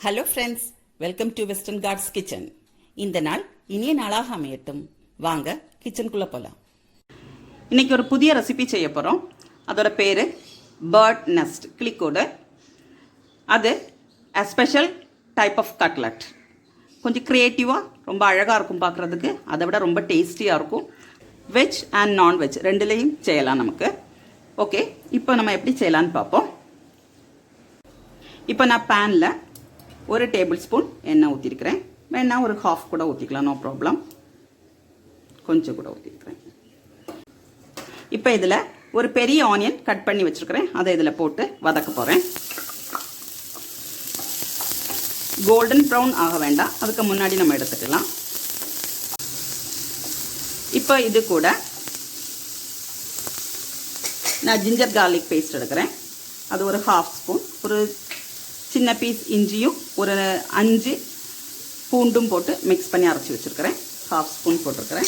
Hello friends, welcome to western carts kitchen. இந்த நாள் இனிய நாளாக அமையட்டும். வாங்க கிச்சனுக்குள்ளே போகலாம். இன்றைக்கி ஒரு புதிய ரெசிபி செய்ய போகிறோம். அதோட பேர் பேர்ட் நெஸ்ட் கிளிக்கோடு. அது ஸ்பெஷல் டைப் ஆஃப் கட்லட். கொஞ்சம் க்ரியேட்டிவாக ரொம்ப அழகாக இருக்கும் பார்க்குறதுக்கு. அதை விட ரொம்ப டேஸ்டியாக இருக்கும். வெஜ் அண்ட் நான்வெஜ் ரெண்டுலேயும் செய்யலாம் நமக்கு. ஓகே, இப்போ நம்ம எப்படி செய்யலான்னு பார்ப்போம். இப்போ நான் பேனில் 1 டேபிள் ஸ்பூன் எண்ணெய் ஊற்றிருக்கிறேன். வேணா ஒரு ஹாஃப் கூட ஊற்றிக்கலாம், நோ ப்ராப்ளம். கொஞ்சம் கூட ஊற்றிருக்கிறேன். இப்போ இதில் ஒரு பெரிய ஆனியன் கட் பண்ணி வச்சுருக்கிறேன். அதை இதில் போட்டு வதக்க போகிறேன். கோல்டன் ப்ரௌன் ஆக வேண்டாம், அதுக்கு முன்னாடி நம்ம எடுத்துக்கலாம். இப்போ இது கூட நான் ஜிஞ்சர் கார்லிக் பேஸ்ட் எடுக்கிறேன். அது ஒரு ஹாஃப் ஸ்பூன். ஒரு சின்ன பீஸ் இஞ்சியும் ஒரு 5 பூண்டும் போட்டு மிக்ஸ் பண்ணி அரைச்சி வச்சுருக்கிறேன். ஹாஃப் ஸ்பூன் போட்டிருக்கிறேன்.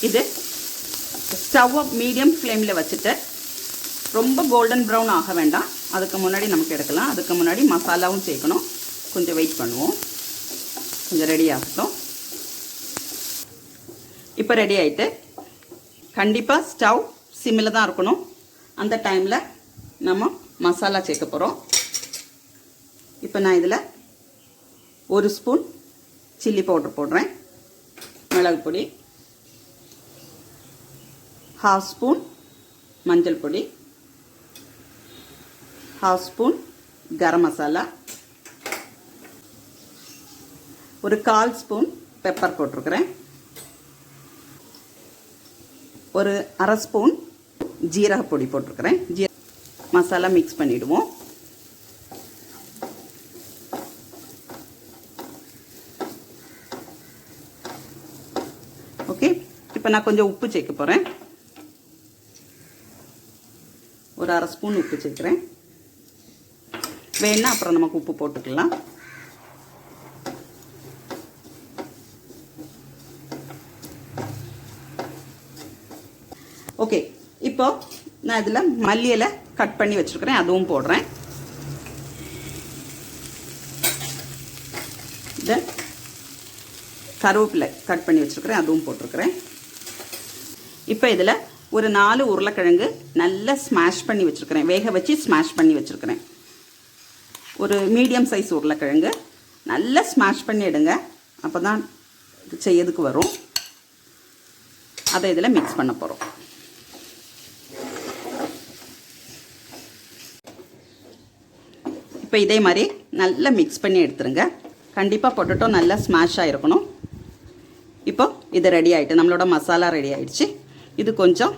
இது ஸ்டவ்வை மீடியம் ஃப்ளேமில் வச்சுட்டு ரொம்ப கோல்டன் ப்ரௌன் ஆக வேண்டாம், அதுக்கு முன்னாடி நமக்கு எடுக்கலாம். அதுக்கு முன்னாடி மசாலாவும் சேர்க்கணும். கொஞ்சம் வெயிட் பண்ணுவோம், கொஞ்சம் ரெடி ஆகட்டும். இப்போ ரெடி ஆகிட்டு கண்டிப்பாக ஸ்டவ் சிம்மில் தான் இருக்கணும். அந்த டைமில் நம்ம மசாலா சேர்க்க போகிறோம். இப்போ நான் இதில் 1 ஸ்பூன் சில்லி பவுடர் போடுறேன். மிளகு பொடி, ஹாஃப் ஸ்பூன் மஞ்சள் பொடி, ஹாஃப் ஸ்பூன் கரம் மசாலா, ஒரு 1/4 ஸ்பூன் பெப்பர் போட்டிருக்கிறேன். ஒரு 1/2 ஸ்பூன் ஜீரக பொடி போட்டிருக்கிறேன். மசாலா மிக்ஸ் பண்ணிவிடுவோம். ஓகே, இப்போ நான் கொஞ்சம் உப்பு சேர்க்க போகிறேன். ஒரு 1/2 ஸ்பூன் உப்பு சேர்க்குறேன். வேணா அப்புறம் நமக்கு உப்பு போட்டுக்கலாம். ஓகே, இப்போ நான் இதில் மல்லி இலை கட் பண்ணி வச்சுருக்கிறேன், அதுவும் போடுறேன். தென் கருவேப்பிலை கட் பண்ணி வச்சுருக்கிறேன், அதுவும் போட்டிருக்கிறேன். இப்போ இதில் ஒரு 4 உருளைக்கிழங்கு நல்லா ஸ்மாஷ் பண்ணி வச்சுருக்கிறேன். வேக வச்சு ஸ்மாஷ் பண்ணி வச்சுருக்கிறேன். ஒரு மீடியம் சைஸ் உருளைக்கிழங்கு நல்லா ஸ்மாஷ் பண்ணி எடுங்க, அப்போ தான் செய்யறதுக்கு வரும். அதை இதில் மிக்ஸ் பண்ண போகிறோம். இப்போ இதே மாதிரி நல்லா மிக்ஸ் பண்ணி எடுத்துருங்க. கண்டிப்பாக பொட்டேட்டோ நல்லா ஸ்மாஷ் ஆகிருக்கணும். இப்போ இது ரெடி ஆகிட்டு, நம்மளோட மசாலா ரெடி ஆகிடுச்சு. இது கொஞ்சம்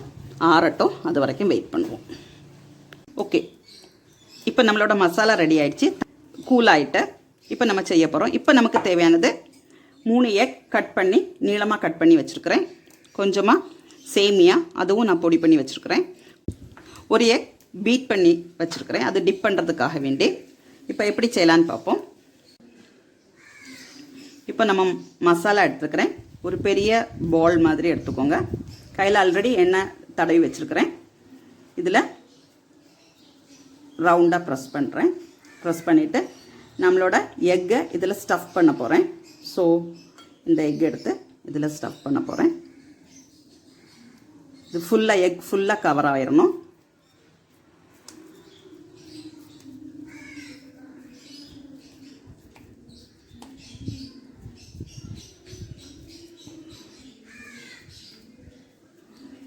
ஆறட்டும், அது வரைக்கும் வெயிட் பண்ணுவோம். ஓகே, இப்போ நம்மளோட மசாலா ரெடி ஆகிடுச்சு, கூல் ஆகிட்டு. இப்போ நம்ம செய்ய போகிறோம். இப்போ நமக்கு தேவையானது 3 எக் கட் பண்ணி நீளமாக கட் பண்ணி வச்சுருக்கிறேன். கொஞ்சமாக சேமியா, அதுவும் நான் பொடி பண்ணி வச்சுருக்கிறேன். ஒரு எக் பீட் பண்ணி வச்சுருக்கிறேன், அது டிப் பண்ணுறதுக்காக வேண்டி. இப்போ எப்படி செய்யலான்னு பார்ப்போம். இப்போ நம்ம மசாலா எடுத்துக்கிறேன். ஒரு பெரிய பால் மாதிரி எடுத்துக்கோங்க. கையில் ஆல்ரெடி எண்ணெய் தடவி வச்சுருக்கிறேன். இதில் ரவுண்டாக ப்ரெஸ் பண்ணுறேன். ப்ரெஸ் பண்ணிவிட்டு நம்மளோட எக்கை இதில் ஸ்டஃப் பண்ண போகிறேன். ஸோ இந்த எக் எடுத்து இதில் ஸ்டஃப் பண்ண போகிறேன். இது ஃபுல்லாக எக் ஃபுல்லாக கவர் ஆகிடணும்.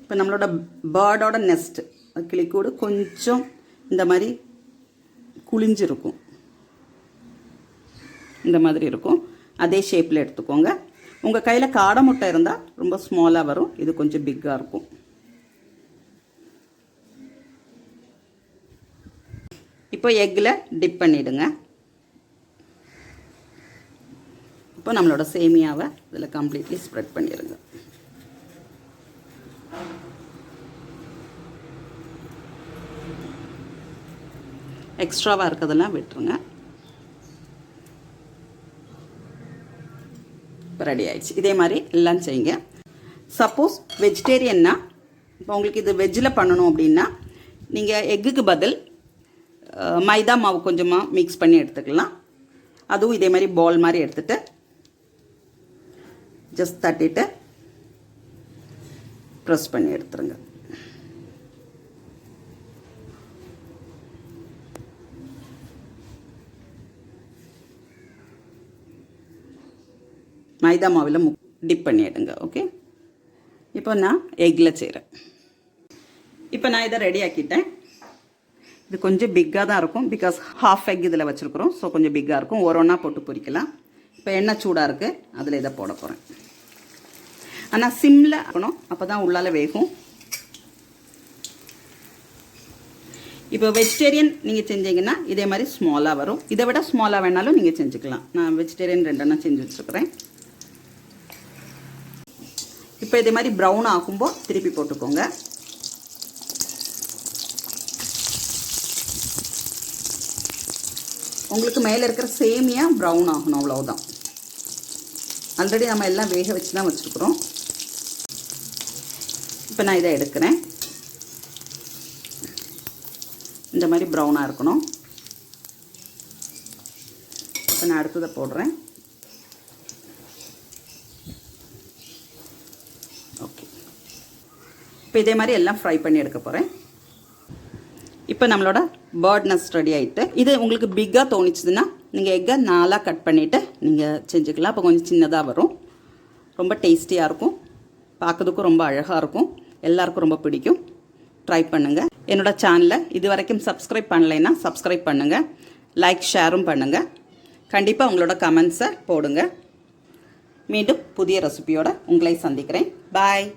இப்போ நம்மளோட பேர்டோட நெஸ்ட் கிளிக்கூடு கொஞ்சம் இந்த மாதிரி குளிஞ்சிருக்கும், இந்த மாதிரி இருக்கும். அதே ஷேப்பில் எடுத்துக்கோங்க. உங்கள் கையில் காடை முட்டை இருந்தால் ரொம்ப ஸ்மாலாக வரும், இது கொஞ்சம் பிக்காக இருக்கும். இப்போ எக்கில் டிப் பண்ணிவிடுங்க. இப்போ நம்மளோட சேமியாவை இதில் கம்ப்ளீட்லி ஸ்ப்ரெட் பண்ணிடுங்க. எக்ஸ்ட்ராவாக இருக்கிறதெல்லாம் விட்டுருங்க. இப்போ ரெடி ஆயிடுச்சு. இதே மாதிரி எல்லாம் செய்யுங்க. சப்போஸ் வெஜிடேரியன்னா இப்போ உங்களுக்கு இது வெஜ்ஜில் பண்ணணும் அப்படின்னா நீங்கள் எக்குக்கு பதில் மைதா மாவு கொஞ்சமாக மிக்ஸ் பண்ணி எடுத்துக்கலாம். அதுவும் இதே மாதிரி பால் மாதிரி எடுத்துகிட்டு ஜஸ்ட் தட்டிட்டு ப்ரெஸ் பண்ணி எடுத்துருங்க. மைதா மாவில் டிப் பண்ணிவிடுங்க. ஓகே, இப்போ நான் எக்கில் செய்கிறேன். இப்போ நான் இதை ரெடி ஆக்கிட்டேன். இது கொஞ்சம் பிக்காக தான் இருக்கும், பிகாஸ் ஹாஃப் எக் இதில் வச்சுருக்குறோம். ஸோ கொஞ்சம் பிக்காக இருக்கும். ஒன்றா போட்டு பொரிக்கலாம். இப்போ எண்ணெய் சூடாக இருக்குது, அதில் இதை போட போகிறேன். ஆனால் சிம்மில் இருக்கணும், அப்போ தான் உள்ளால வேகும். இப்போ வெஜிடேரியன் நீங்கள் செஞ்சீங்கன்னா இதே மாதிரி ஸ்மாலாக வரும். இதை விட ஸ்மாலாக வேணாலும் நீங்கள் செஞ்சுக்கலாம். நான் வெஜிடேரியன் 2 செஞ்சு வச்சுருக்கிறேன். இப்போ இதே மாதிரி ப்ரௌன் ஆகும்போது திருப்பி போட்டுக்கோங்க. உங்களுக்கு மேலே இருக்கிற சேமியா ப்ரௌன் ஆகணும், அவ்வளவுதான். ஆல்ரெடி நம்ம எல்லாம் வேக வச்சு தான் வச்சுருக்குறோம். இப்போ நான் இதை எடுக்கிறேன். இந்த மாதிரி ப்ரௌனாக இருக்கணும். இப்போ நான் அடுத்ததை போடுறேன். ஓகே, இப்போ இதே மாதிரி எல்லாம் ஃப்ரை பண்ணி எடுக்க போகிறேன். இப்போ நம்மளோட பேர்ட் நெஸ்ட் ரெடி ஆகிட்டு. இது உங்களுக்கு பிக்காக தோணிச்சுதுன்னா நீங்கள் எக்கை 4 கட் பண்ணிவிட்டு நீங்கள் செஞ்சுக்கலாம். அப்போ கொஞ்சம் சின்னதாக வரும். ரொம்ப டேஸ்டியாக இருக்கும், பார்க்கறதுக்கும் ரொம்ப அழகாக இருக்கும், எல்லாருக்கும் ரொம்ப பிடிக்கும். ட்ரை பண்ணுங்கள். என்னோடய சேனலை இது வரைக்கும் சப்ஸ்கிரைப் பண்ணலைன்னா சப்ஸ்கிரைப் பண்ணுங்கள். லைக் ஷேரும் பண்ணுங்கள். கண்டிப்பாக உங்களோட கமெண்ட்ஸை போடுங்க. மீண்டும் புதிய ரெசிபியோடு உங்களை சந்திக்கிறேன். பாய்.